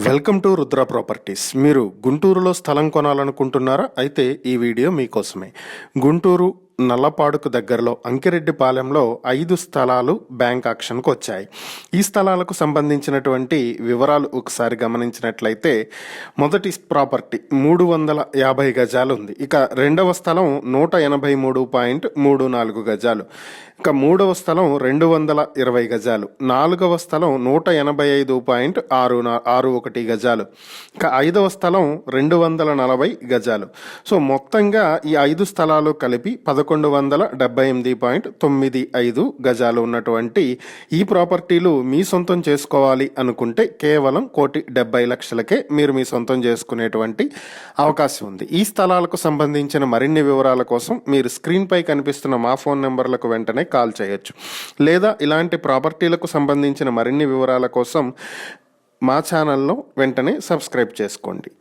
Welcome to Rudra properties. మీరు గుంటూరులో స్థలం కొనాలనుకుంటున్నారా? అయితే ఈ వీడియో మీకోసమే. గుంటూరు నల్లపాడుకు దగ్గరలో అంకిరెడ్డిపాలెంలో 5 స్థలాలు బ్యాంక్ ఆక్షన్కు వచ్చాయి. ఈ స్థలాలకు సంబంధించినటువంటి వివరాలు ఒకసారి గమనించినట్లయితే, మొదటి ప్రాపర్టీ 350 గజాలు ఉంది. ఇక రెండవ స్థలం 183.34 గజాలు. ఇక మూడవ స్థలం 220 గజాలు. నాలుగవ స్థలం 185.61 గజాలు. ఇక ఐదవ స్థలం 240 గజాలు. సో మొత్తంగా ఈ 5 స్థలాలు కలిపి 1178.95 గజాలు ఉన్నటువంటి ఈ ప్రాపర్టీలు మీ సొంతం చేసుకోవాలి అనుకుంటే కేవలం 1,70,00,000కే మీరు మీ సొంతం చేసుకునేటువంటి అవకాశం ఉంది. ఈ స్థలాలకు సంబంధించిన మరిన్ని వివరాల కోసం మీరు స్క్రీన్పై కనిపిస్తున్న మా ఫోన్ నెంబర్లకు వెంటనే కాల్ చేయొచ్చు. లేదా ఇలాంటి ప్రాపర్టీలకు సంబంధించిన మరిన్ని వివరాల కోసం మా ఛానల్ను వెంటనే సబ్స్క్రైబ్ చేసుకోండి.